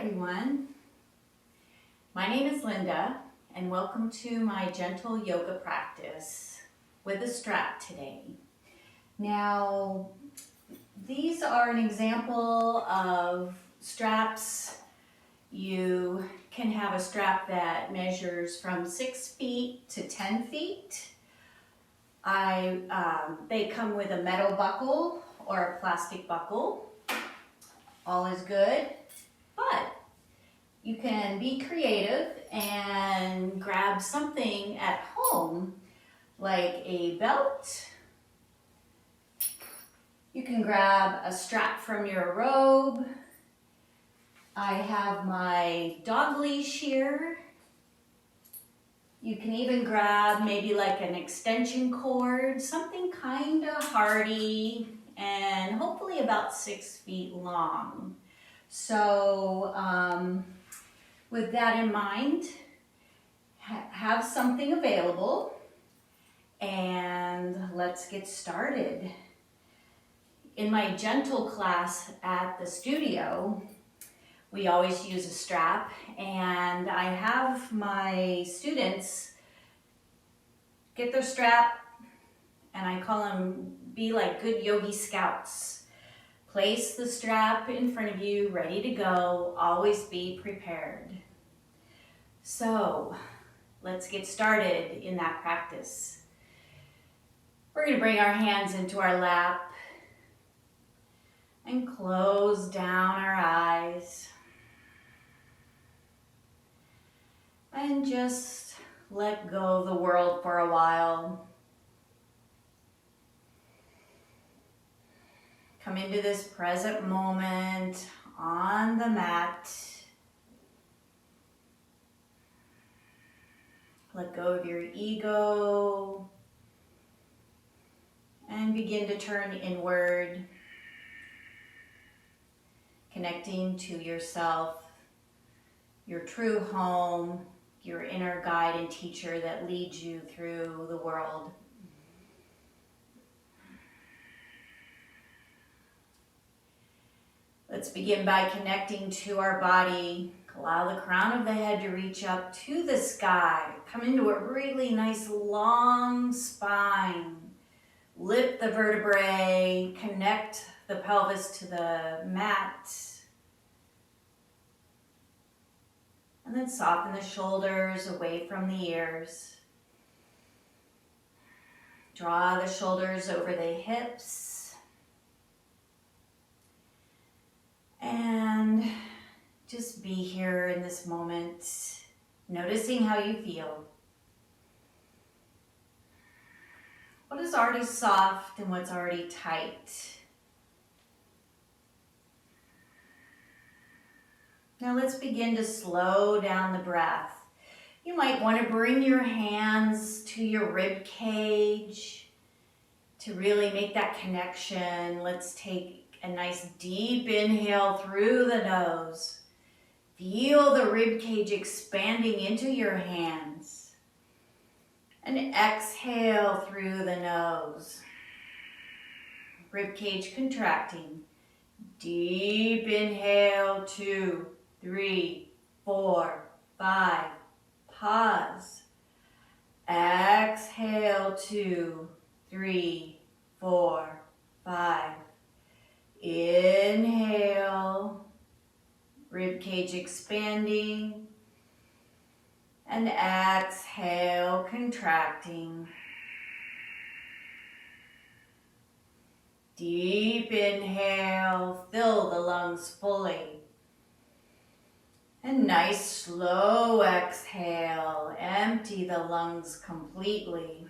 everyone. My name is Linda and welcome to my gentle yoga practice with a strap today. Now, these are an example of straps. You can have a strap that measures from 6 feet to 10 feet. They come with a metal buckle or a plastic buckle. All is good, but you can be creative and grab something at home like a belt. You can grab a strap from your robe. I have my dog leash here. You can even grab maybe like an extension cord, something kind of hardy and hopefully about 6 feet long. So with that in mind, have something available and let's get started. In my gentle class at the studio, we always use a strap, and I have my students get their strap, and I call them be like good yogi scouts. Place the strap in front of you, ready to go. Always be prepared. So let's get started in that practice. We're going to bring our hands into our lap and close down our eyes. And just let go of the world for a while. Come into this present moment on the mat. Let go of your ego and begin to turn inward, connecting to yourself, your true home, your inner guide and teacher that leads you through the world. Let's begin by connecting to our body. Allow the crown of the head to reach up to the sky. Come into a really nice long spine. Lift the vertebrae, connect the pelvis to the mat. And then soften the shoulders away from the ears. Draw the shoulders over the hips. And just be here in this moment, noticing how you feel. What is already soft and what's already tight? Now let's begin to slow down the breath. You might want to bring your hands to your rib cage to really make that connection. Let's take a nice deep inhale through the nose. Feel the rib cage expanding into your hands. And exhale through the nose. Rib cage contracting. Deep inhale, 2, 3, 4, 5. Pause. Exhale, 2, 3, 4, 5. Inhale. Rib cage expanding. And exhale, contracting. Deep inhale, fill the lungs fully. And nice slow exhale, empty the lungs completely.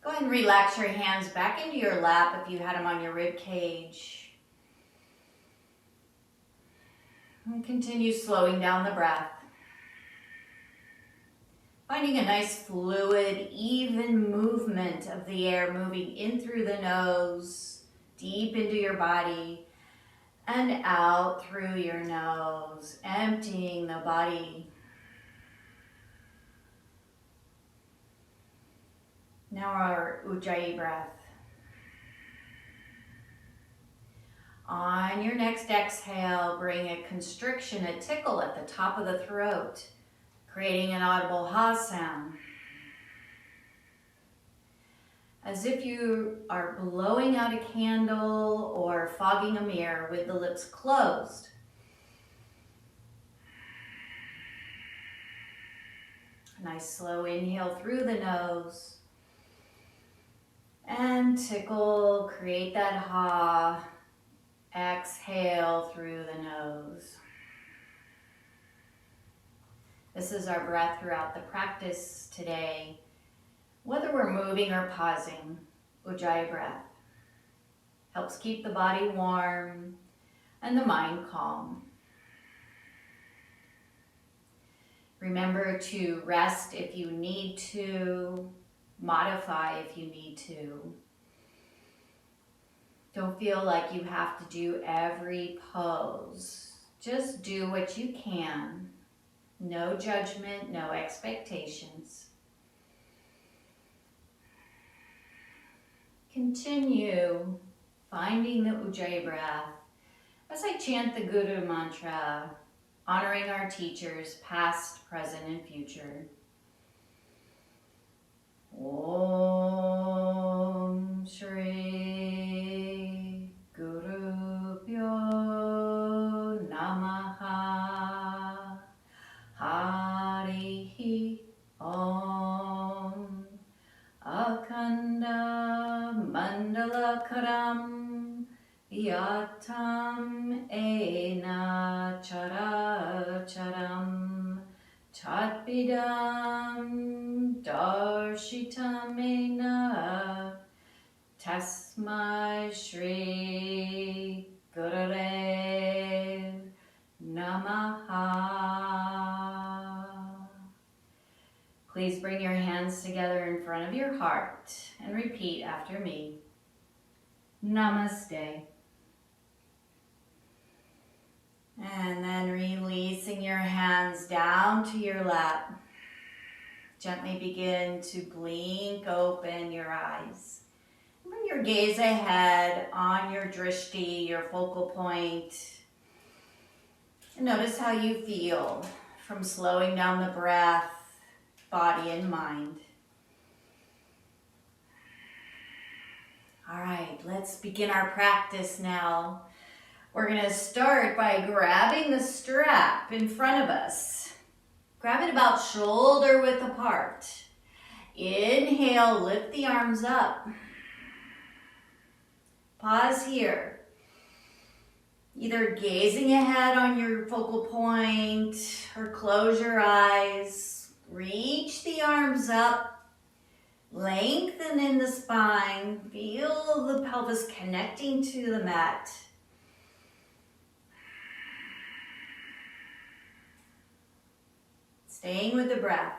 Go ahead and relax your hands back into your lap if you had them on your rib cage. And continue slowing down the breath. Finding a nice fluid, even movement of the air moving in through the nose, deep into your body, and out through your nose, emptying the body. Now our Ujjayi breath. On your next exhale, bring a constriction, a tickle at the top of the throat, creating an audible ha sound. As if you are blowing out a candle or fogging a mirror with the lips closed. Nice slow inhale through the nose. And tickle, create that ha. Exhale through the nose. This is our breath throughout the practice today. Whether we're moving or pausing, Ujjayi breath helps keep the body warm and the mind calm. Remember to rest if you need to, modify if you need to. Don't feel like you have to do every pose. Just do what you can. No judgment, no expectations. Continue finding the Ujjayi breath as I chant the Guru mantra, honoring our teachers, past, present, and future. Om Shri Guru Pyo Namaha Harihi Om Akanda Mandalakaram Yatam Ena Characharam Tatpidam Darshitamena Tasmai Shri Gurudev Namaha. Please bring your hands together in front of your heart and repeat after me. Namaste. And then releasing your hands down to your lap. Gently begin to blink open your eyes. Bring your gaze ahead on your drishti, your focal point. And notice how you feel from slowing down the breath, body and mind. All right, let's begin our practice now. We're going to start by grabbing the strap in front of us. Grab it about shoulder width apart. Inhale, lift the arms up. Pause here. Either gazing ahead on your focal point or close your eyes. Reach the arms up. Lengthen in the spine. Feel the pelvis connecting to the mat. Staying with the breath.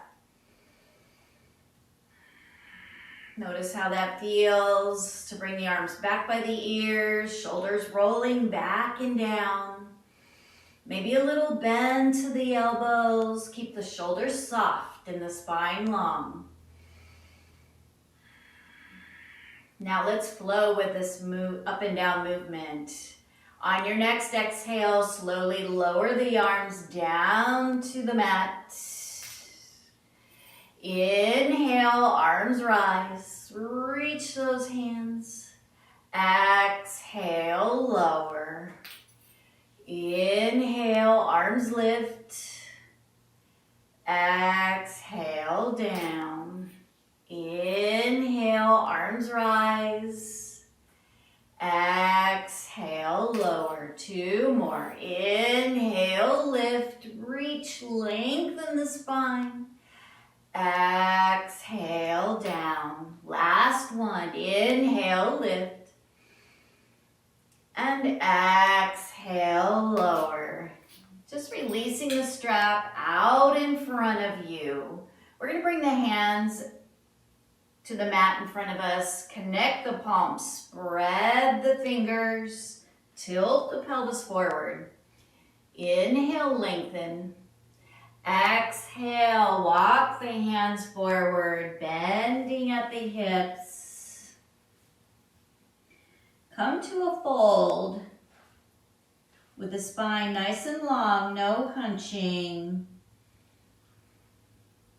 Notice how that feels to bring the arms back by the ears, shoulders rolling back and down. Maybe a little bend to the elbows. Keep the shoulders soft and the spine long. Now let's flow with this up and down movement. On your next exhale, slowly lower the arms down to the mat. Inhale, arms rise. Reach those hands. Exhale, lower. Inhale, arms lift. Exhale, down. Inhale, arms rise. Exhale, lower. Two more. Inhale, lift, reach, lengthen the spine. Exhale, down. Last one. Inhale, lift. And exhale, lower. Just releasing the strap out in front of you. We're going to bring the hands to the mat in front of us. Connect the palms. Spread the fingers. Tilt the pelvis forward. Inhale, lengthen. Exhale, walk the hands forward, bending at the hips. Come to a fold. with the spine nice and long, no hunching.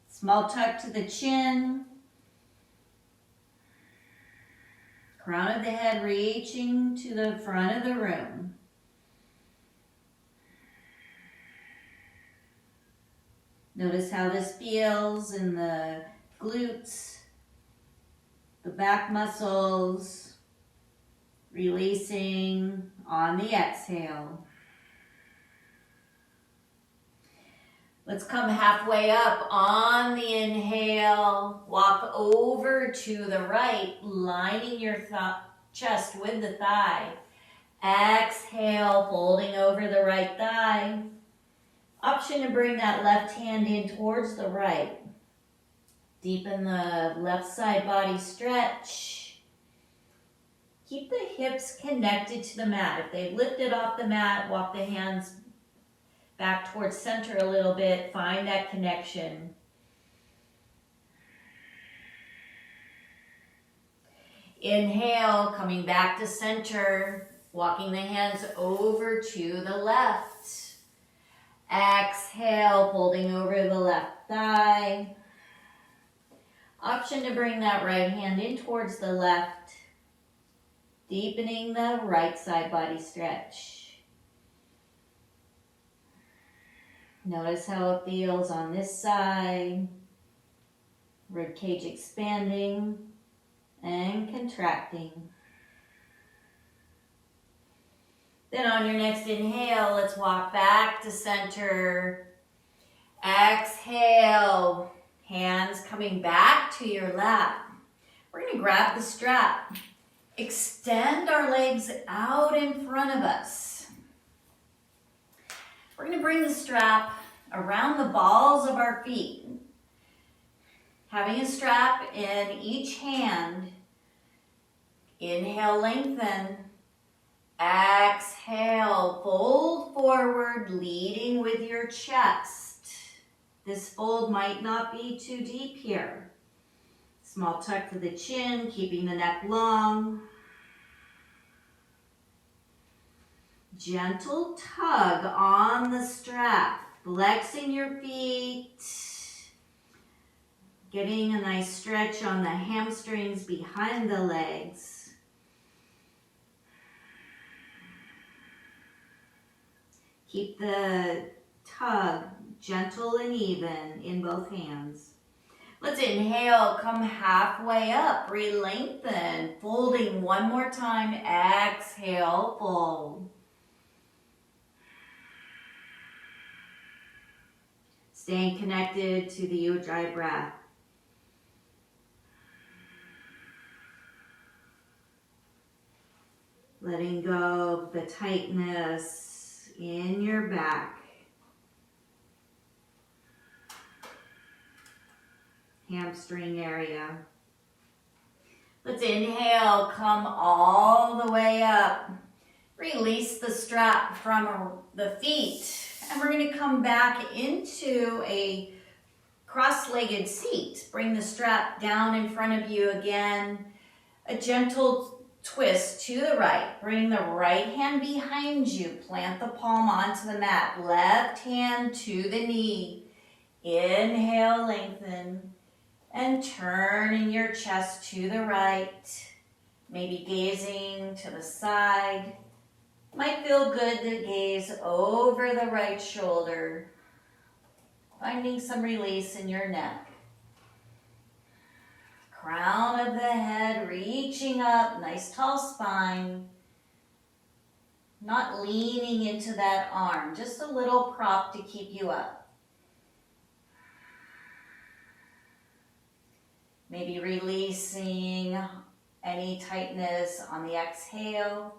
Small tuck to the chin. Crown of the head reaching to the front of the room. Notice how this feels in the glutes, the back muscles, releasing on the exhale. Let's come halfway up on the inhale. Walk over to the right, lining your chest with the thigh. Exhale, folding over the right thigh. Option to bring that left hand in towards the right. Deepen the left side body stretch. Keep the hips connected to the mat. If they've lifted off the mat, walk the hands back towards center a little bit. Find that connection. Inhale, coming back to center. Walking the hands over to the left. Exhale, folding over the left thigh. Option to bring that right hand in towards the left. Deepening the right side body stretch. Notice how it feels on this side. Rib cage expanding and contracting. Then on your next inhale, let's walk back to center. Exhale, hands coming back to your lap. We're going to grab the strap. Extend our legs out in front of us. We're going to bring the strap around the balls of our feet. Having a strap in each hand. Inhale, lengthen. Exhale, fold forward, leading with your chest. This fold might not be too deep here. Small tuck to the chin, keeping the neck long. Gentle tug on the strap, flexing your feet. Getting a nice stretch on the hamstrings behind the legs. Keep the tug gentle and even in both hands. Let's inhale, come halfway up, re-lengthen, folding one more time. Exhale, fold. Staying connected to the Ujjayi breath. Letting go of the tightness in your back. Hamstring area. Let's inhale, come all the way up. Release the strap from the feet. And we're going to come back into a cross-legged seat. Bring the strap down in front of you again. A gentle twist to the right. Bring the right hand behind you. Plant the palm onto the mat. Left hand to the knee. Inhale, lengthen. And turning your chest to the right. Maybe gazing to the side. Might feel good to gaze over the right shoulder. Finding some release in your neck. Crown of the head reaching up, nice tall spine. Not leaning into that arm, just a little prop to keep you up. Maybe releasing any tightness on the exhale.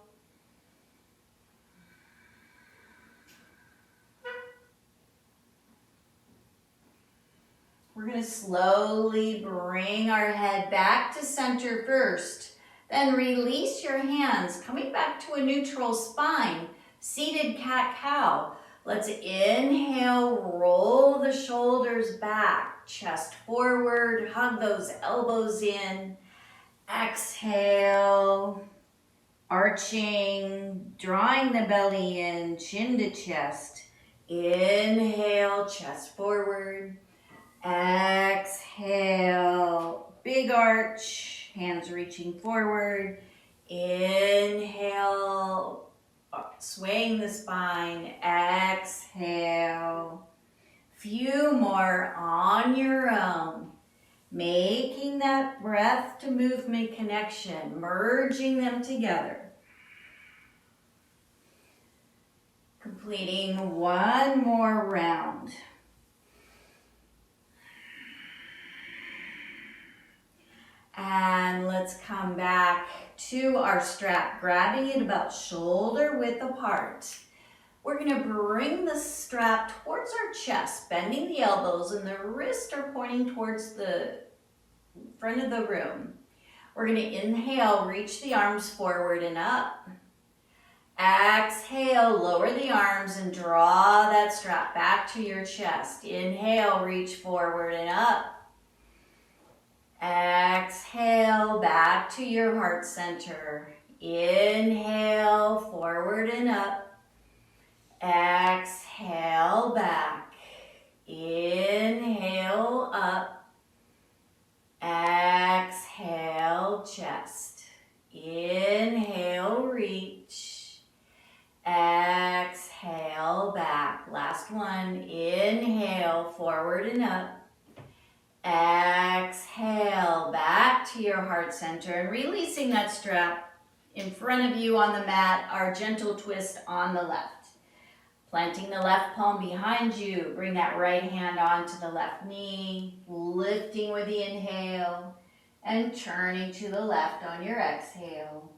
We're going to slowly bring our head back to center first. Then release your hands, coming back to a neutral spine. Seated cat-cow. Let's inhale, roll the shoulders back. Chest forward, hug those elbows in. Exhale. arching, drawing the belly in, chin to chest. Inhale, chest forward. Exhale, big arch, hands reaching forward. Inhale, swaying the spine. Exhale. Few more on your own. Making that breath to movement connection, merging them together. Completing one more round. And let's come back to our strap, grabbing it about shoulder width apart. We're going to bring the strap towards our chest, bending the elbows, and the wrists are pointing towards the front of the room. We're going to inhale, reach the arms forward and up. Exhale, lower the arms and draw that strap back to your chest. Inhale, reach forward and up. Exhale, back to your heart center. Inhale, forward and up. Exhale, back. Inhale, up. Exhale, chest. Inhale, reach. Exhale, back. Last one. Inhale, forward and up. Exhale, back to your heart center and releasing that strap in front of you on the mat, our gentle twist on the left. Planting the left palm behind you, bring that right hand onto the left knee, lifting with the inhale and turning to the left on your exhale.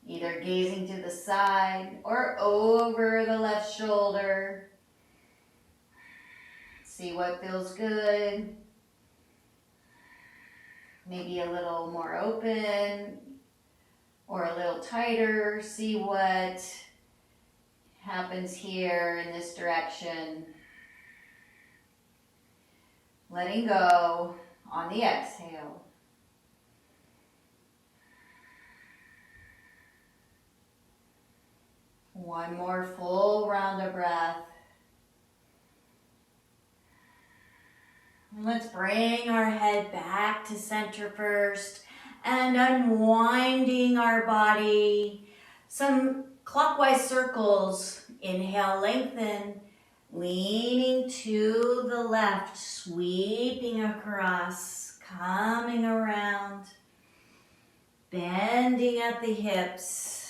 Either gazing to the side or over the left shoulder. See what feels good. Maybe a little more open or a little tighter. See what happens here in this direction. Letting go on the exhale. One more full round of breath. And let's bring our head back to center first and unwinding our body. Some clockwise circles. Inhale, lengthen, leaning to the left, sweeping across, coming around, bending at the hips.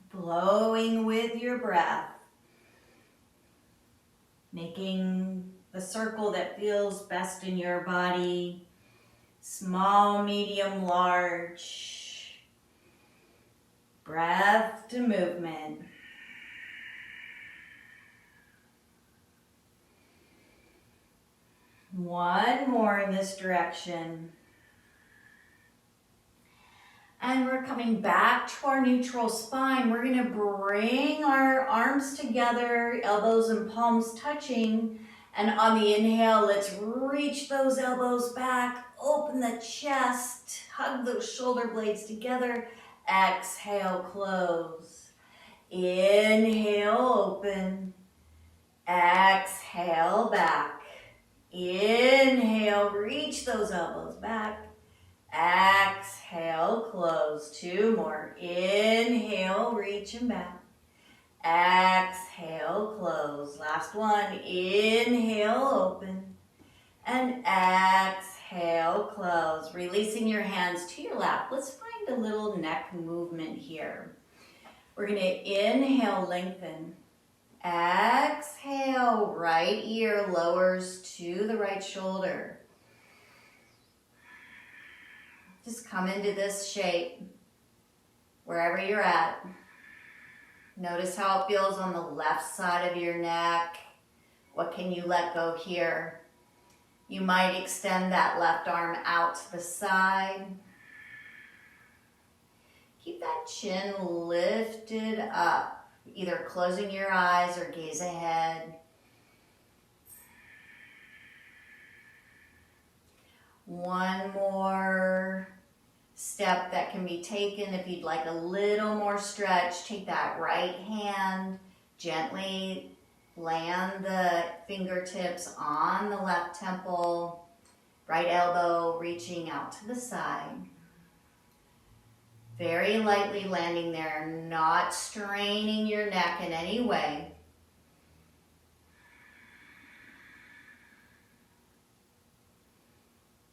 Flowing with your breath, making the circle that feels best in your body. Small, medium, large. Breath to movement. One more in this direction. And we're coming back to our neutral spine. We're going to bring our arms together, elbows and palms touching. And on the inhale, let's reach those elbows back, open the chest, hug those shoulder blades together. Exhale, close. Inhale, open. Exhale, back. Inhale, reach those elbows back. Exhale, close. Two more. Inhale, reach them back. Exhale, close. Last one. Inhale, open. And exhale, close. Releasing your hands to your lap. Let's find a little neck movement here. We're going to inhale, lengthen. Exhale, right ear lowers to the right shoulder. Just come into this shape, wherever you're at. Notice how it feels on the left side of your neck. What can you let go here? You might extend that left arm out to the side. Keep that chin lifted up, either closing your eyes or gaze ahead. One more step that can be taken. If you'd like a little more stretch, take that right hand, gently land the fingertips on the left temple, right elbow reaching out to the side. Very lightly landing there, not straining your neck in any way.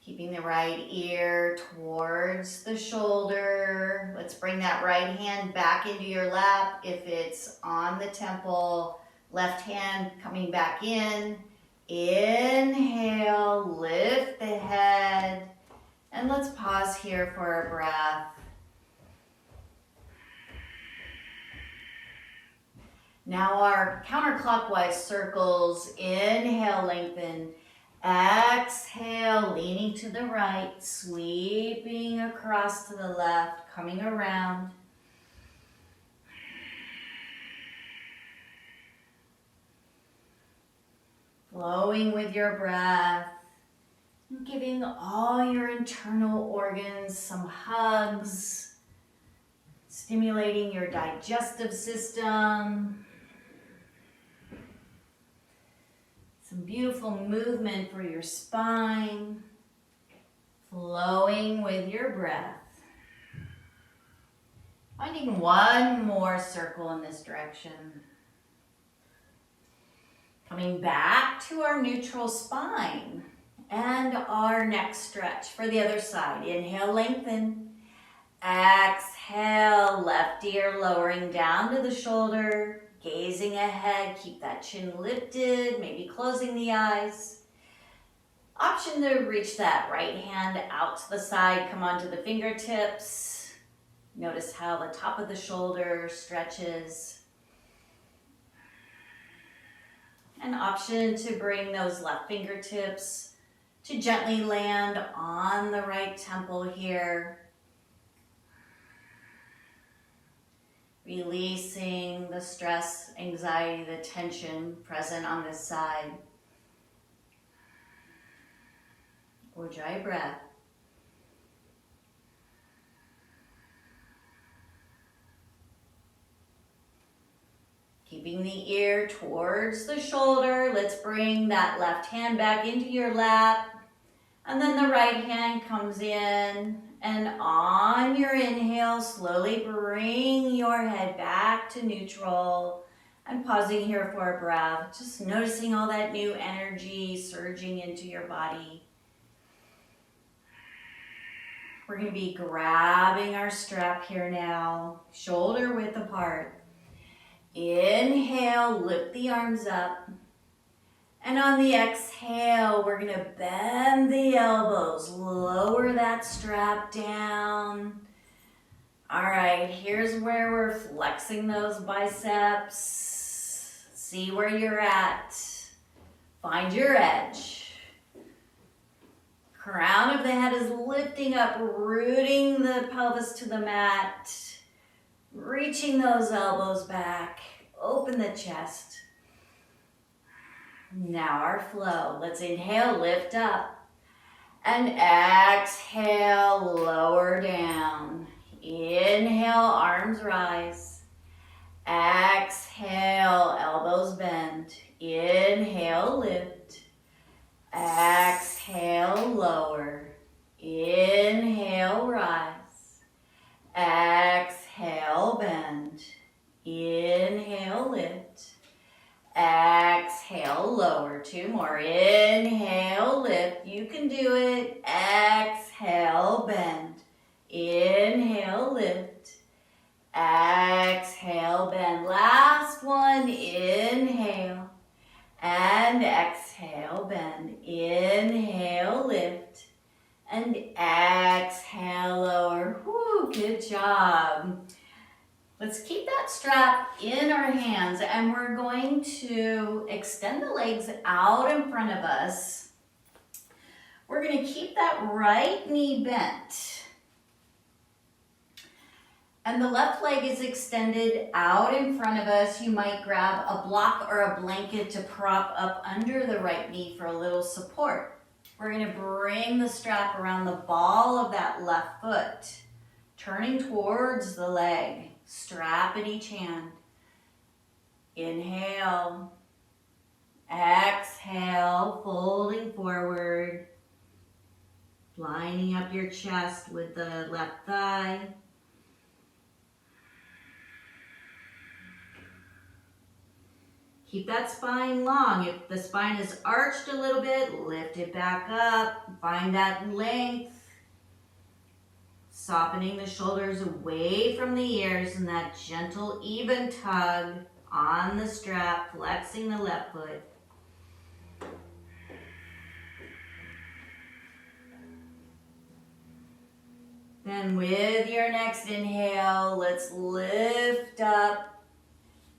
Keeping the right ear towards the shoulder. Let's bring that right hand back into your lap. If it's on the temple, left hand coming back in. Inhale, lift the head. And let's pause here for a breath. Now our counterclockwise circles. Inhale, lengthen. Exhale, leaning to the right, sweeping across to the left, coming around. Flowing with your breath, giving all your internal organs some hugs, stimulating your digestive system. Some beautiful movement for your spine, flowing with your breath. Finding one more circle in this direction. Coming back to our neutral spine and our next stretch for the other side. Inhale, lengthen. Exhale, left ear lowering down to the shoulder. Gazing ahead, keep that chin lifted, maybe closing the eyes. Option to reach that right hand out to the side, come onto the fingertips. Notice how the top of the shoulder stretches. An option to bring those left fingertips to gently land on the right temple here. Releasing the stress, anxiety, the tension present on this side. Ujjayi breath. Keeping the ear towards the shoulder. Let's bring that left hand back into your lap. And then the right hand comes in. And on your inhale, slowly bring your head back to neutral. And pausing here for a breath. Just noticing all that new energy surging into your body. We're going to be grabbing our strap here now. Shoulder width apart. Inhale, lift the arms up. And on the exhale, we're going to bend the elbows, lower that strap down. All right, here's where we're flexing those biceps. See where you're at. Find your edge. Crown of the head is lifting up, rooting the pelvis to the mat. Reaching those elbows back. Open the chest. Now our flow. Let's inhale, lift up. And exhale, lower down. Inhale, arms rise. Exhale, elbows bend. Inhale, lift. Exhale, lower. Inhale, rise. Exhale, bend. Inhale, lift. Exhale, lower. Two more. Inhale, lift. You can do it. Exhale, bend. Inhale, lift. Exhale, bend. Last one. Inhale. And exhale, bend. Inhale, lift. And exhale, lower. Woo, good job. Let's keep that strap in our hands and we're going to extend the legs out in front of us. We're going to keep that right knee bent. And the left leg is extended out in front of us. You might grab a block or a blanket to prop up under the right knee for a little support. We're going to bring wrapping the strap around the ball of that left foot, turning towards the leg, strap in each hand. Inhale, exhale, folding forward, lining up your chest with the left thigh. Keep that spine long. If the spine is arched a little bit, lift it back up. Find that length. Softening the shoulders away from the ears and that gentle, even tug on the strap, flexing the left foot. Then with your next inhale, let's lift up.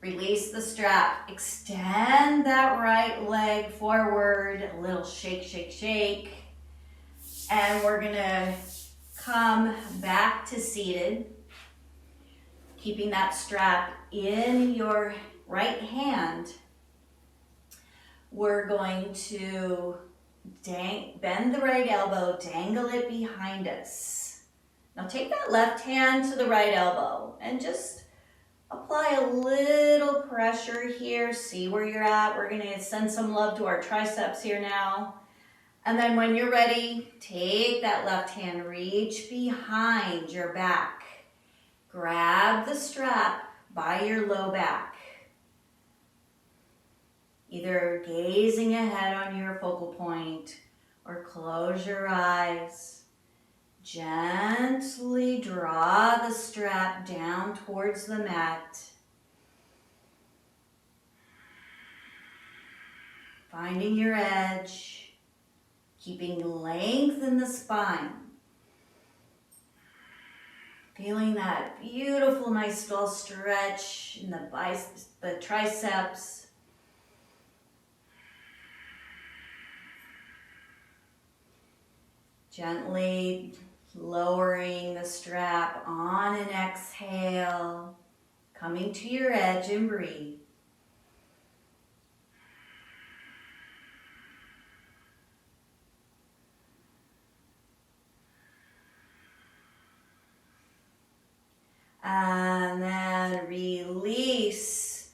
Release the strap. Extend that right leg forward. A little shake, shake, shake. And we're gonna come back to seated. Keeping that strap in your right hand. We're going to bend the right elbow, dangle it behind us. Now take that left hand to the right elbow and just apply a little pressure here. See where you're at. We're gonna send some love to our triceps here now. And then when you're ready, take that left hand, reach behind your back. Grab the strap by your low back. Either gazing ahead on your focal point or close your eyes. Gently draw the strap down towards the mat. Finding your edge, keeping length in the spine. Feeling that beautiful, nice full stretch in the triceps. Gently lowering the strap on an exhale, coming to your edge and breathe. And then release.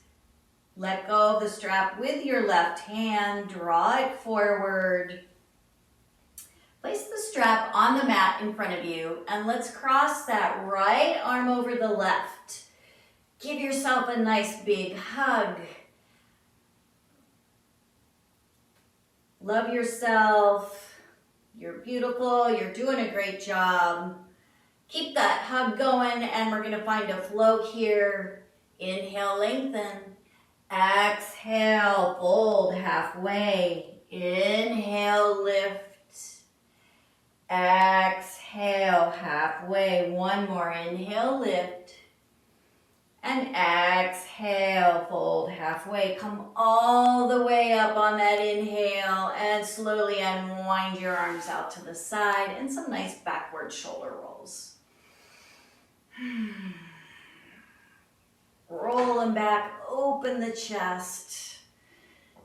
Let go of the strap with your left hand, draw it forward. Place the strap on the mat in front of you and let's cross that right arm over the left. Give yourself a nice big hug. Love yourself. You're beautiful. You're doing a great job. Keep that hug going and we're going to find a flow here. Inhale, lengthen. Exhale, fold halfway. Inhale, lift. Exhale, halfway. One more. Inhale, lift. And exhale, fold halfway. Come all the way up on that inhale and slowly unwind your arms out to the side and some nice backward shoulder rolls. Rolling back, open the chest,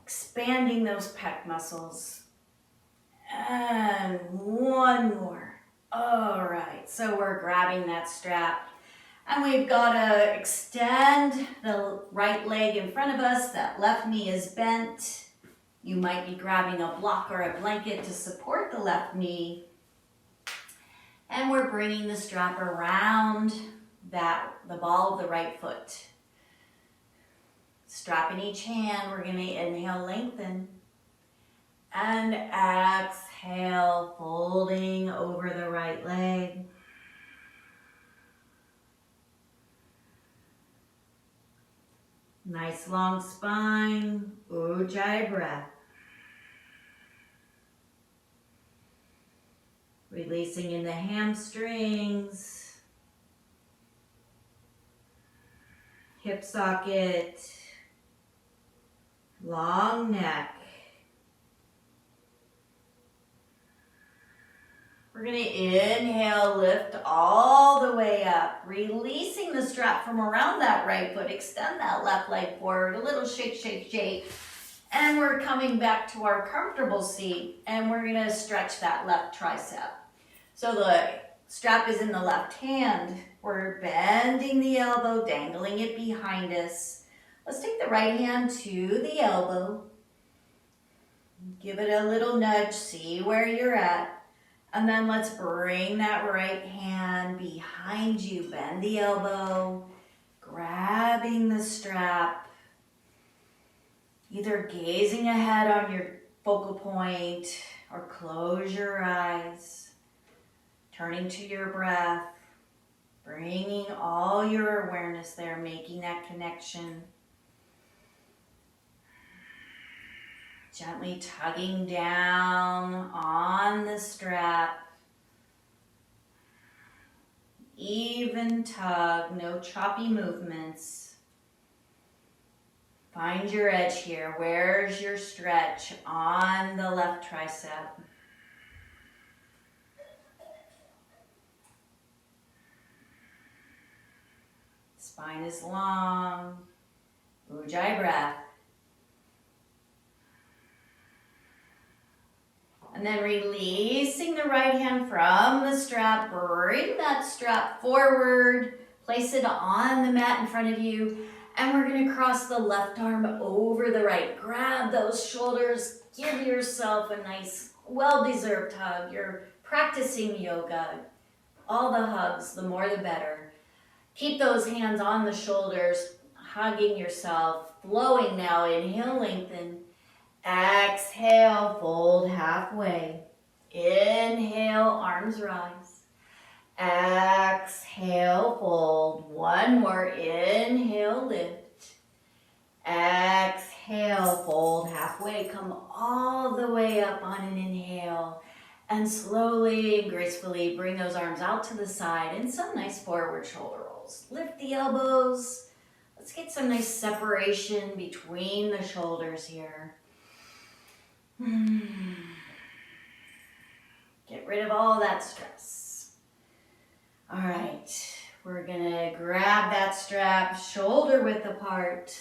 expanding those pec muscles. And one more. All right, so we're grabbing that strap and we've got to extend the right leg in front of us. That left knee is bent. You might be grabbing a block or a blanket to support the left knee. And we're bringing the strap around the ball of the right foot. Strap in each hand. We're going to inhale, lengthen. And exhale, folding over the right leg. Nice long spine, Ujjayi breath. Releasing in the hamstrings, hip socket, long neck. We're going to inhale, lift all the way up, releasing the strap from around that right foot. Extend that left leg forward, a little shake, shake, shake. And we're coming back to our comfortable seat, and we're gonna stretch that left tricep. So the strap is in the left hand. We're bending the elbow, dangling it behind us. Let's take the right hand to the elbow. Give it a little nudge, see where you're at. And then let's bring that right hand behind you. Bend the elbow, grabbing the strap. Either gazing ahead on your focal point or close your eyes. Turning to your breath, bringing all your awareness there, making that connection. Gently tugging down on the strap. Even tug, no choppy movements. Find your edge here. Where's your stretch on the left tricep? Spine is long. Ujjayi breath. And then releasing the right hand from the strap. Bring that strap forward. Place it on the mat in front of you. And we're going to cross the left arm over the right. Grab those shoulders. Give yourself a nice, well-deserved hug. You're practicing yoga. All the hugs, the more the better. Keep those hands on the shoulders, hugging yourself. Flowing now. Inhale, lengthen. Exhale, fold halfway. Inhale, arms rise. Exhale, fold. One more. Inhale, lift. Exhale, fold halfway. Come all the way up on an inhale. And slowly and gracefully bring those arms out to the side and some nice forward shoulder rolls. Lift the elbows. Let's get some nice separation between the shoulders here. Get rid of all that stress. All right, we're gonna grab that strap shoulder width apart,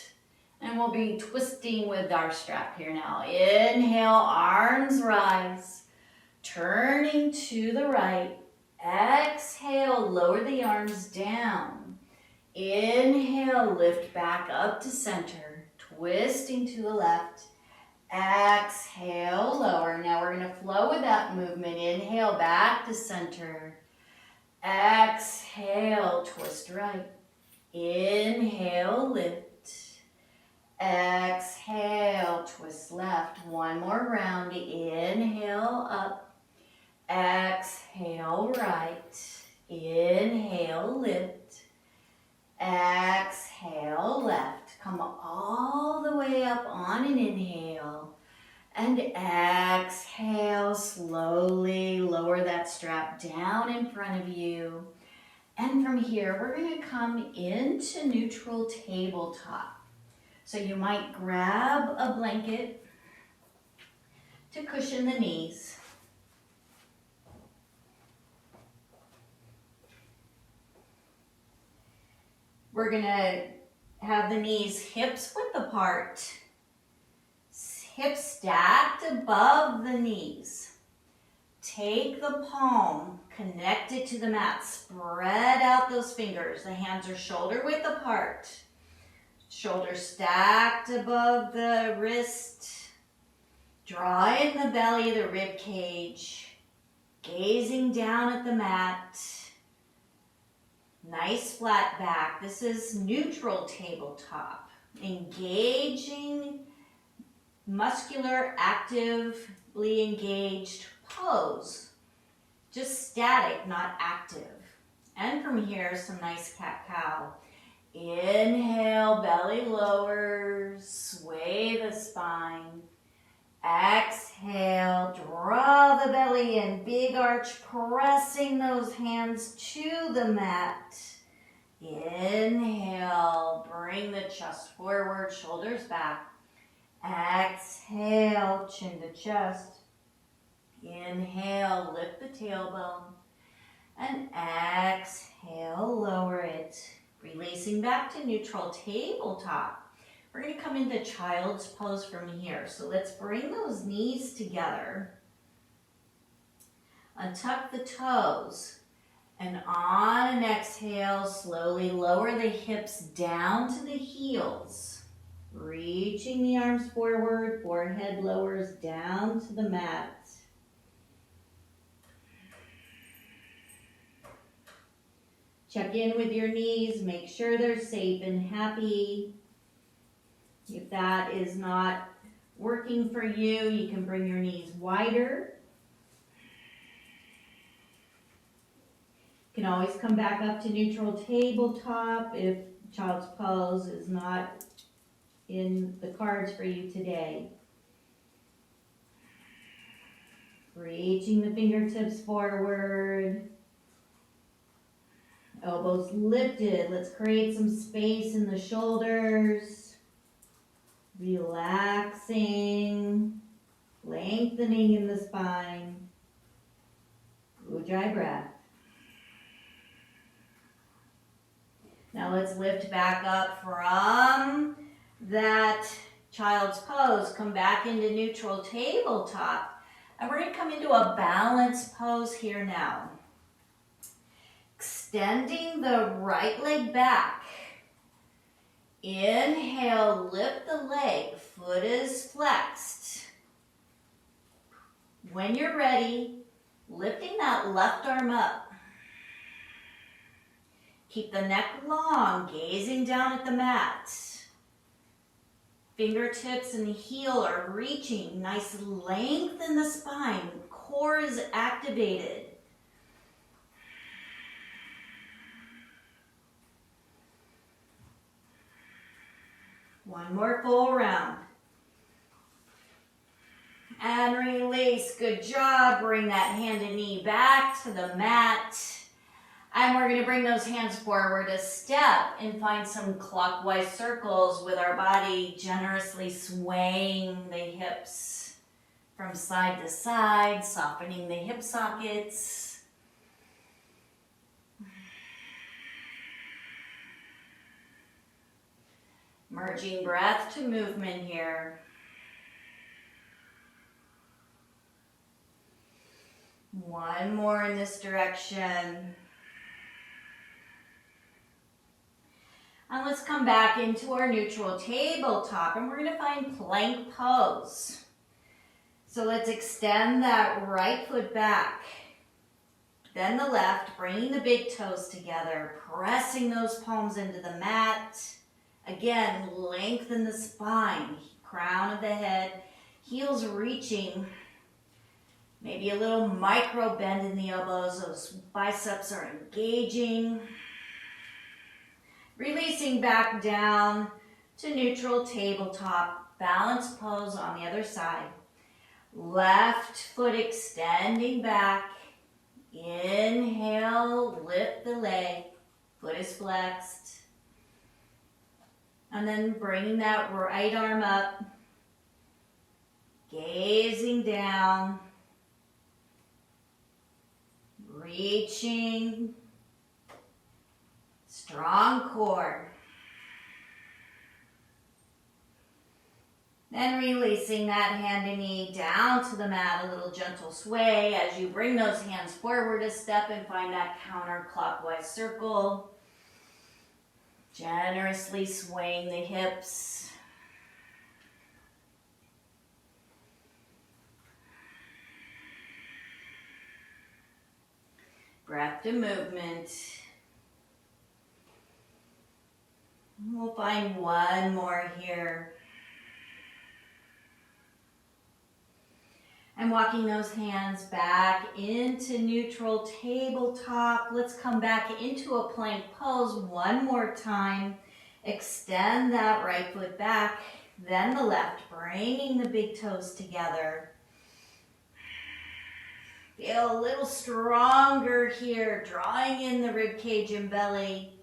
and we'll be twisting with our strap here now. Inhale, arms rise, turning to the right. Exhale, lower the arms down. Inhale, lift back up to center, twisting to the left. Exhale, lower. Now we're going to flow with that movement. Inhale, back to center. Exhale, twist right. Inhale, lift. Exhale, twist left. One more round. Inhale, up. Exhale, right. Inhale, lift. Exhale, left. Come all the way up on an inhale. And exhale, slowly lower that strap down in front of you. And from here, we're going to come into neutral tabletop. So you might grab a blanket to cushion the knees. We're going to have the knees hips width apart. Hips stacked above the knees. Take the palm, connect it to the mat. Spread out those fingers. The hands are shoulder width apart. Shoulders stacked above the wrist. Draw in the belly, the rib cage. Gazing down at the mat. Nice flat back. This is neutral tabletop. Engaging, muscular, actively engaged pose. Just static, not active. And from here, some nice cat-cow. Inhale, belly lowers, sway the spine. Exhale, draw the belly in, big arch, pressing those hands to the mat. Inhale, bring the chest forward, shoulders back. Exhale, chin to chest. Inhale, lift the tailbone. And exhale, lower it. Releasing back to neutral tabletop. We're going to come into child's pose from here. So let's bring those knees together. Untuck the toes. And on an exhale, slowly lower the hips down to the heels. Reaching the arms forward, forehead lowers down to the mat. Check in with your knees, make sure they're safe and happy. If that is not working for you, you can bring your knees wider. You can always come back up to neutral tabletop if child's pose is not in the cards for you today. Reaching the fingertips forward. Elbows lifted. Let's create some space in the shoulders. Relaxing. Lengthening in the spine. Ujjayi breath. Now let's lift back up from that child's pose. Come back into neutral tabletop. And we're going to come into a balanced pose here now. Extending the right leg back. Inhale, lift the leg. Foot is flexed. When you're ready, lifting that left arm up. Keep the neck long, gazing down at the mat. Fingertips and the heel are reaching. Nice length in the spine. Core is activated. One more full round. And release. Good job. Bring that hand and knee back to the mat. And we're going to bring those hands forward a step and find some clockwise circles with our body generously swaying the hips from side to side, softening the hip sockets. Merging breath to movement here. One more in this direction. And let's come back into our neutral tabletop and we're going to find plank pose. So let's extend that right foot back. Then the left, bringing the big toes together, pressing those palms into the mat. Again, lengthen the spine, crown of the head, heels reaching. Maybe a little micro bend in the elbows, those biceps are engaging. Releasing back down to neutral tabletop, balanced pose on the other side. Left foot extending back. Inhale, lift the leg, foot is flexed. And then bringing that right arm up, gazing down, reaching, strong core. Then releasing that hand and knee down to the mat, a little gentle sway as you bring those hands forward a step and find that counterclockwise circle. Generously swaying the hips. Breath to movement. We'll find one more here. And walking those hands back into neutral tabletop. Let's come back into a plank pose one more time. Extend that right foot back, then the left, bringing the big toes together. Feel a little stronger here, drawing in the rib cage and belly.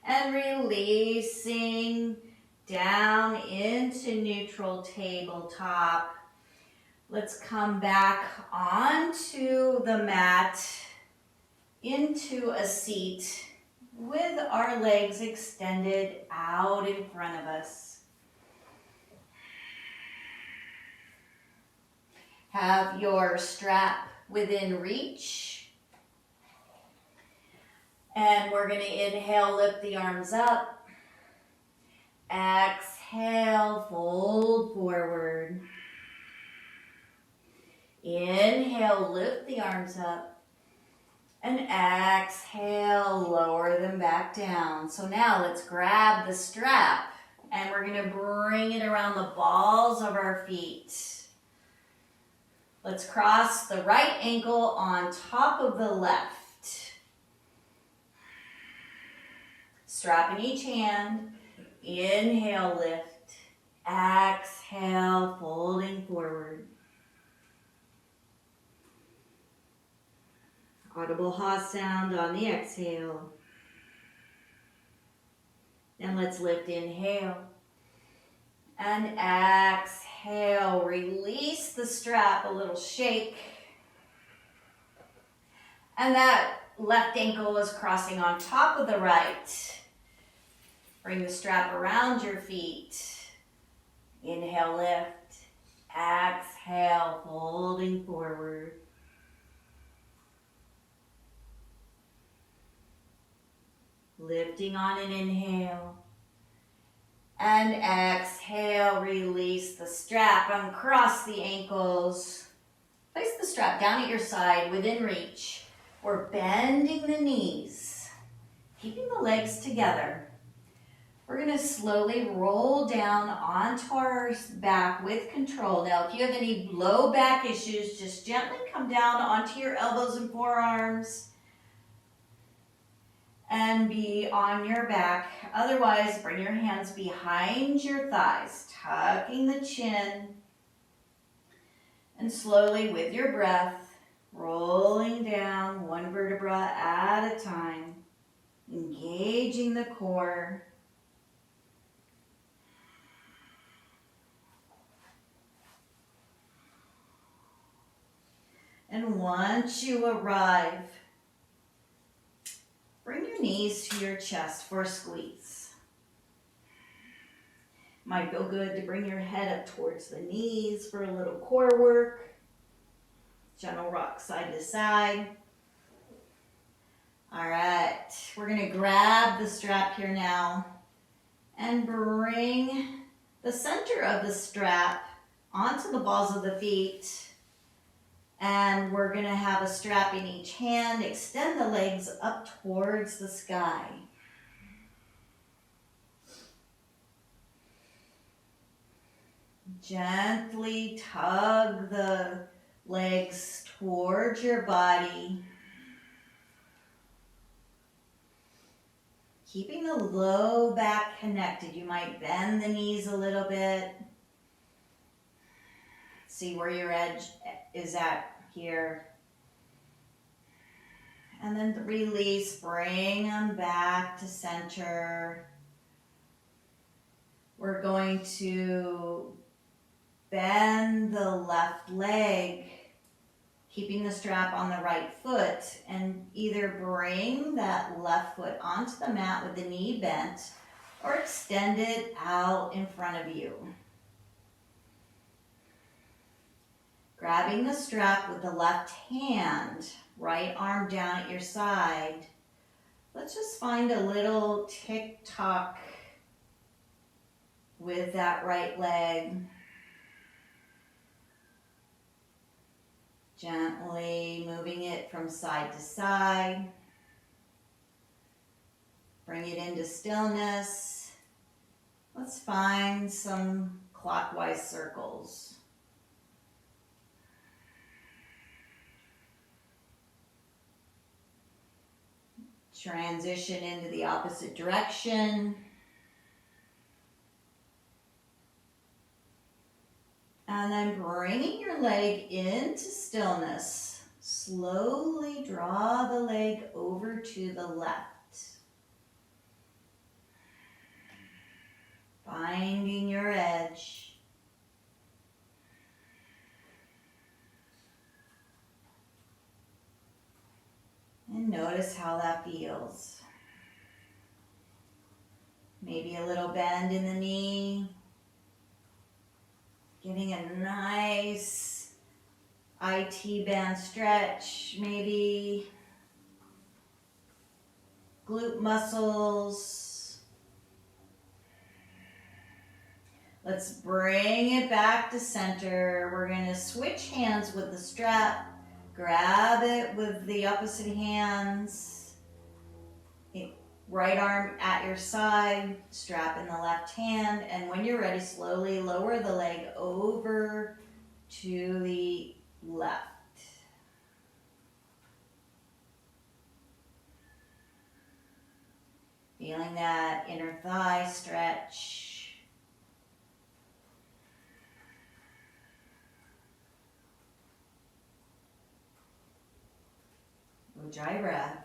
And releasing down into neutral tabletop. Let's come back onto the mat, into a seat. with our legs extended out in front of us. Have your strap within reach. And we're going to inhale, lift the arms up. Exhale, fold forward. Inhale, lift the arms up. And exhale, lower them back down. So now let's grab the strap and we're going to bring it around the balls of our feet. Let's cross the right ankle on top of the left. Strap in each hand. Inhale, lift. Exhale, folding forward. Audible ha sound on the exhale. And let's lift, inhale. And exhale, release the strap, a little shake. And that left ankle is crossing on top of the right. Bring the strap around your feet. Inhale, lift. Exhale, folding forward. Lifting on an inhale. And exhale, release the strap, uncross the ankles. Place the strap down at your side within reach. We're bending the knees, keeping the legs together. We're going to slowly roll down onto our back with control. Now, if you have any low back issues, just gently come down onto your elbows and forearms and be on your back. Otherwise, bring your hands behind your thighs, tucking the chin. And slowly, with your breath, rolling down one vertebra at a time, engaging the core. And once you arrive, bring your knees to your chest for a squeeze. Might feel good to bring your head up towards the knees for a little core work. Gentle rock side to side. All right, we're going to grab the strap here now and bring the center of the strap onto the balls of the feet. And we're going to have a strap in each hand. Extend the legs up towards the sky. Gently tug the legs towards your body. Keeping the low back connected. You might bend the knees a little bit. See where your edge is at here. And then release, bring them back to center. We're going to bend the left leg, keeping the strap on the right foot, and either bring that left foot onto the mat with the knee bent or extend it out in front of you. Grabbing the strap with the left hand, right arm down at your side. Let's just find a little tick-tock with that right leg. Gently moving it from side to side. Bring it into stillness. Let's find some clockwise circles. Transition into the opposite direction. And then bringing your leg into stillness, slowly draw the leg over to the left. Finding your edge. And notice how that feels. Maybe a little bend in the knee. Getting a nice IT band stretch, maybe. Glute muscles. Let's bring it back to center. We're going to switch hands with the strap. Grab it with the opposite hands. Right arm at your side, strap in the left hand, and when you're ready, slowly lower the leg over to the left. Feeling that inner thigh stretch. Ujjayi breath.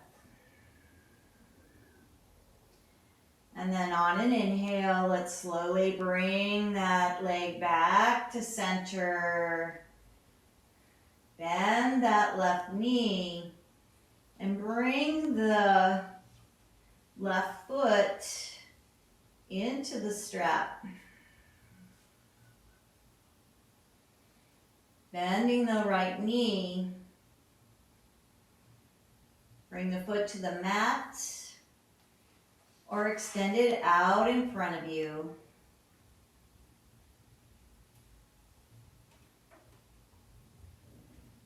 And then on an inhale, let's slowly bring that leg back to center. Bend that left knee and bring the left foot into the strap. Bending the right knee. Bring the foot to the mat or extend it out in front of you.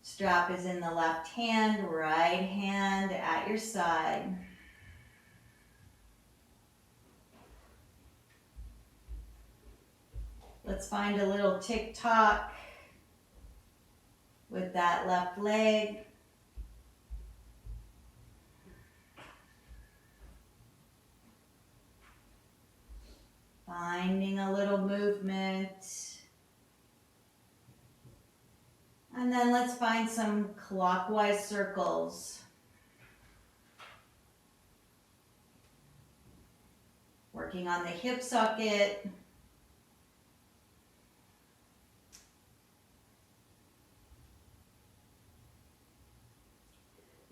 Strap is in the left hand, right hand at your side. Let's find a little tick-tock with that left leg. Finding a little movement. And then let's find some clockwise circles. Working on the hip socket.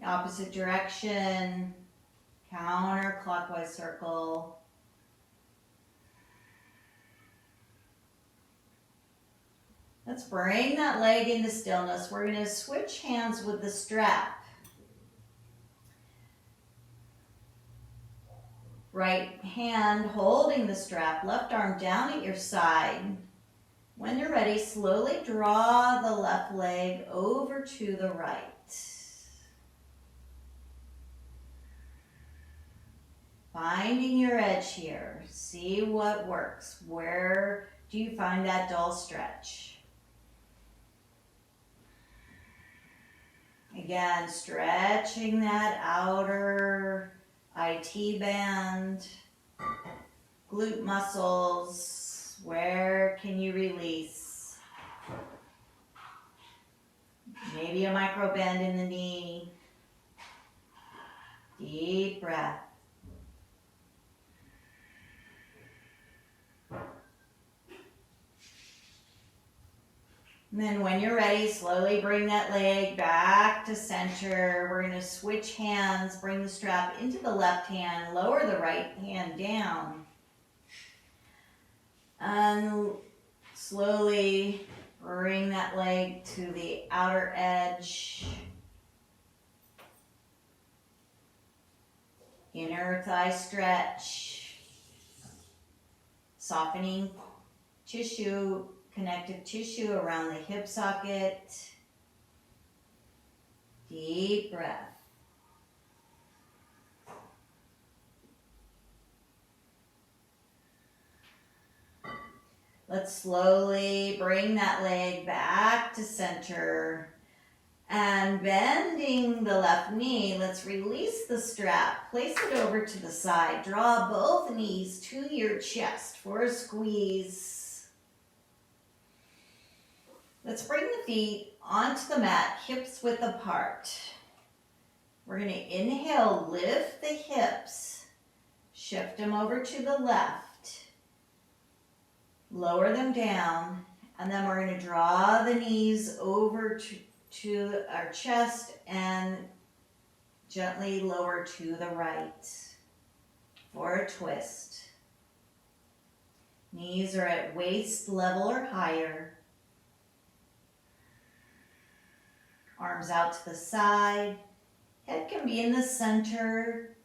The opposite direction, counterclockwise circle. Let's bring that leg into stillness. We're going to switch hands with the strap. Right hand holding the strap, left arm down at your side. When you're ready, slowly draw the left leg over to the right. Finding your edge here. See what works. Where do you find that dull stretch? Again, stretching that outer IT band, glute muscles. Where can you release? Maybe a micro bend in the knee. Deep breath. And then when you're ready, slowly bring that leg back to center. We're going to switch hands, bring the strap into the left hand, lower the right hand down. And slowly bring that leg to the outer edge. Inner thigh stretch. Softening tissue. Connective tissue around the hip socket. Deep breath. Let's slowly bring that leg back to center. And bending the left knee, let's release the strap. Place it over to the side. Draw both knees to your chest for a squeeze. Let's bring the feet onto the mat, hips width apart. We're going to inhale, lift the hips, shift them over to the left, lower them down, and then we're going to draw the knees over to our chest and gently lower to the right for a twist. Knees are at waist level or higher. Arms out to the side. Head can be in the center.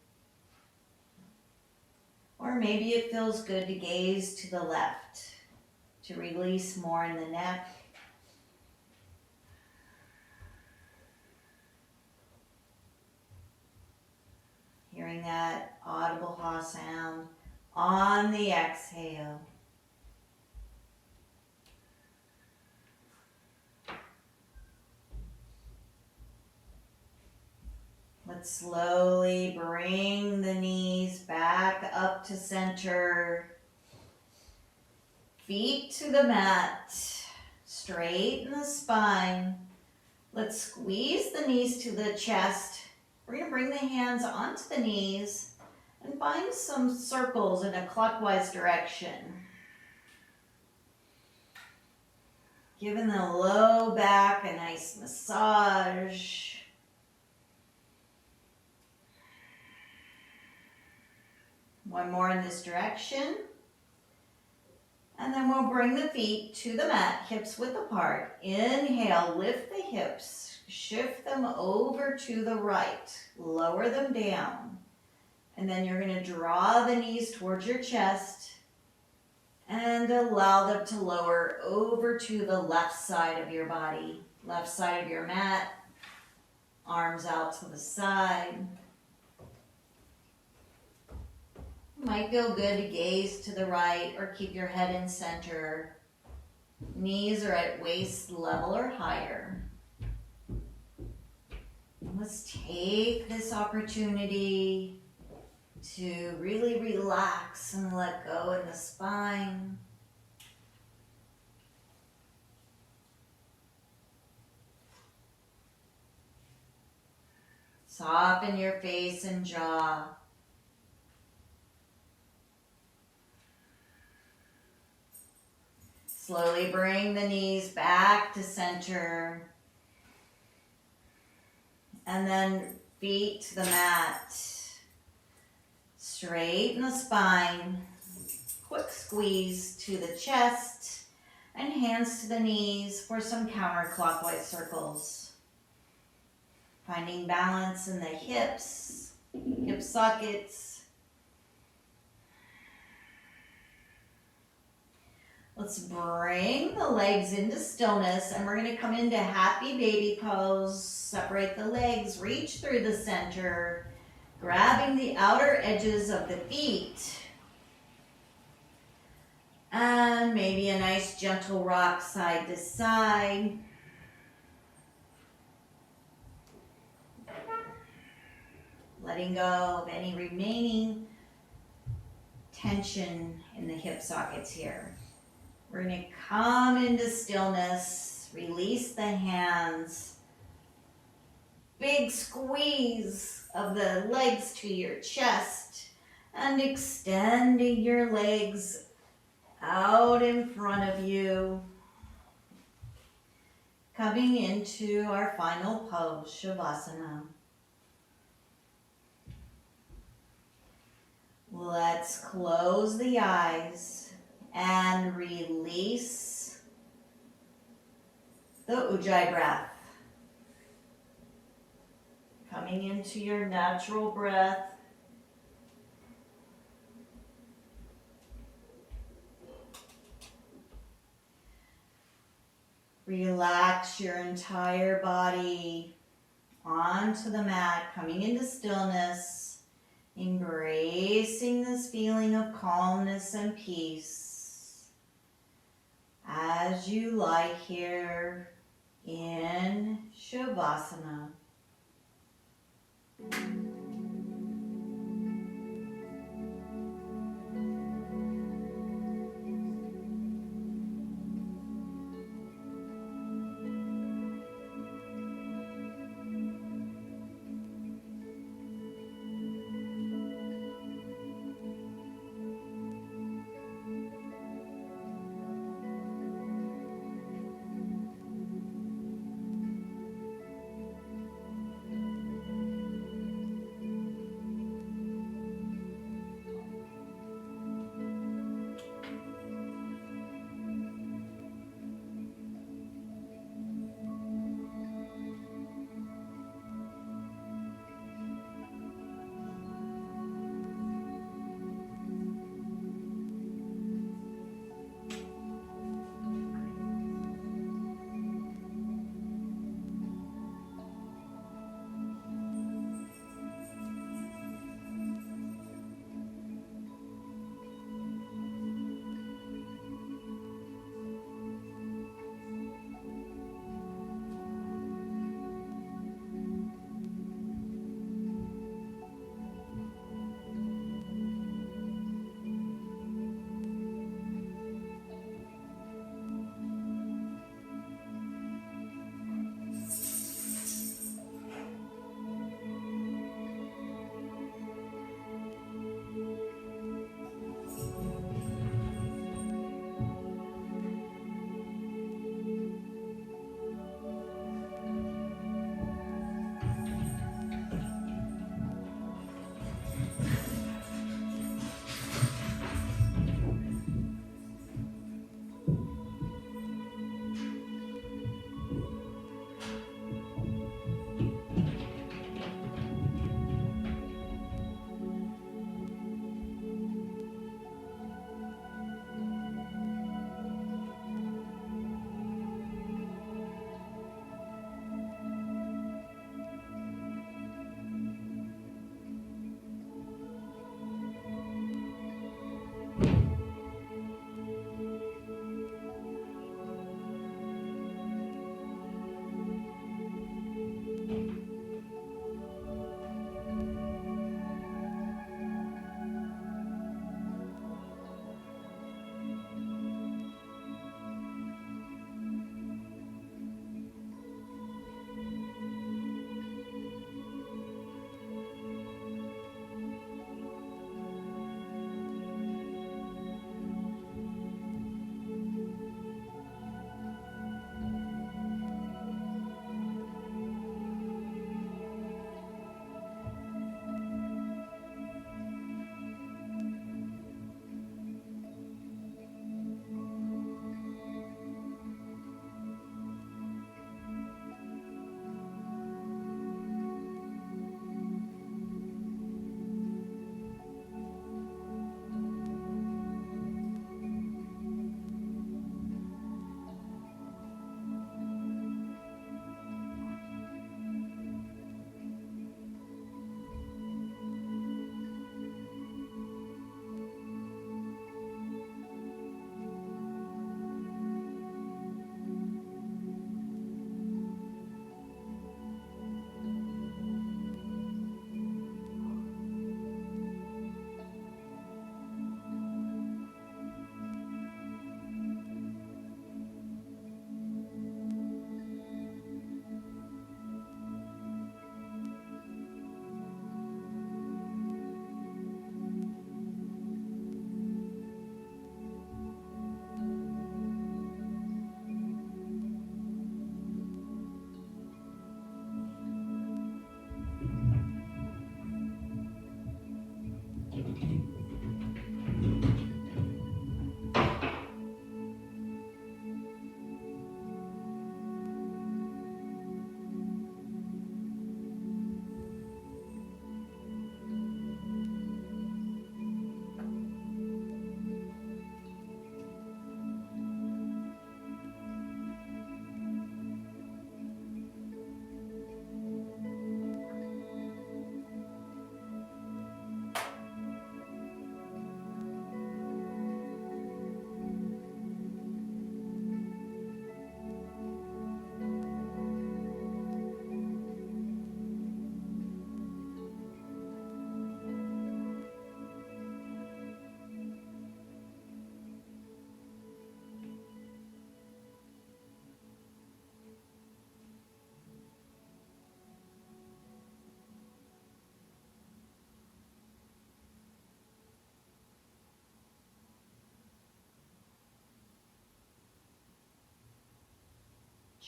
Or maybe it feels good to gaze to the left to release more in the neck. Hearing that audible ha sound on the exhale. Let's slowly bring the knees back up to center. Feet to the mat. Straighten the spine. Let's squeeze the knees to the chest. We're going to bring the hands onto the knees and find some circles in a clockwise direction. Giving the low back a nice massage. One more in this direction. And then we'll bring the feet to the mat, hips width apart. Inhale, lift the hips, shift them over to the right, lower them down. And then you're going to draw the knees towards your chest and allow them to lower over to the left side of your body, left side of your mat, arms out to the side. Might feel good to gaze to the right or keep your head in center. Knees are at waist level or higher. Let's take this opportunity to really relax and let go in the spine. Soften your face and jaw. Slowly bring the knees back to center. And then feet to the mat. Straighten the spine. Quick squeeze to the chest. And hands to the knees for some counterclockwise circles. Finding balance in the hips, hip sockets. Let's bring the legs into stillness, and we're going to come into happy baby pose. Separate the legs, reach through the center, grabbing the outer edges of the feet. And maybe a nice gentle rock side to side. Letting go of any remaining tension in the hip sockets here. We're going to come into stillness, release the hands, big squeeze of the legs to your chest, and extending your legs out in front of you. Coming into our final pose, Shavasana. Let's close the eyes and release the Ujjayi breath. Coming into your natural breath. Relax your entire body onto the mat, coming into stillness, embracing this feeling of calmness and peace. As you lie here in Shavasana.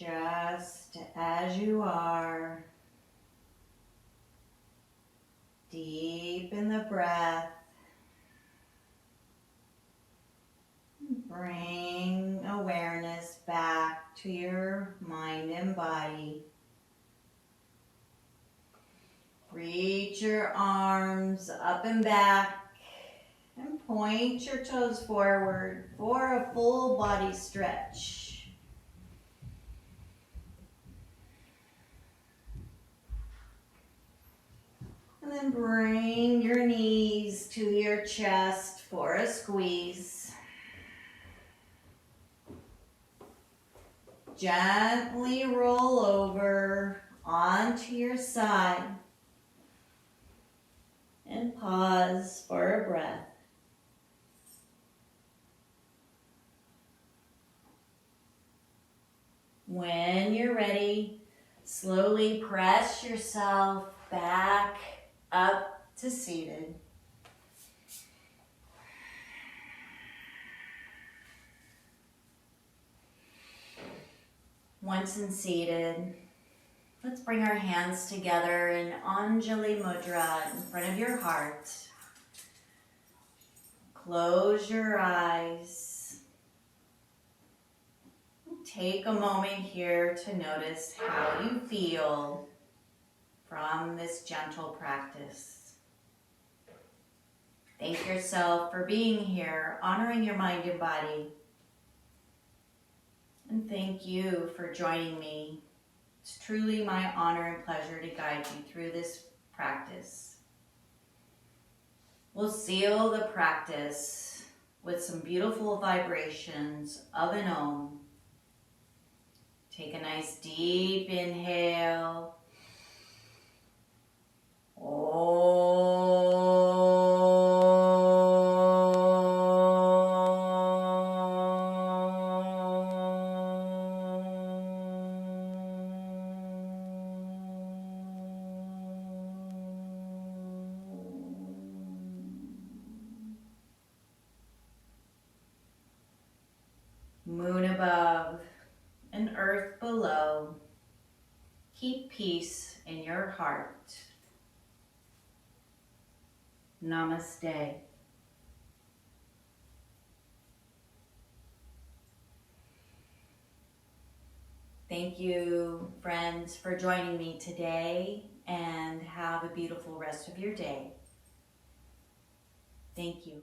just as you are. Deepen the breath. Bring awareness back to your mind and body. Reach your arms up and back and point your toes forward for a full body stretch. And then bring your knees to your chest for a squeeze. Gently roll over onto your side and pause for a breath. When you're ready, slowly press yourself back up to seated. Once in seated, let's bring our hands together in Anjali Mudra in front of your heart. Close your eyes. Take a moment here to notice how you feel from this gentle practice. Thank yourself for being here, honoring your mind and body. And thank you for joining me. It's truly my honor and pleasure to guide you through this practice. We'll seal the practice with some beautiful vibrations of an Om. Take a nice deep inhale. Moon above and earth below, keep peace in your heart. Namaste. Thank you, friends, for joining me today, and have a beautiful rest of your day. Thank you.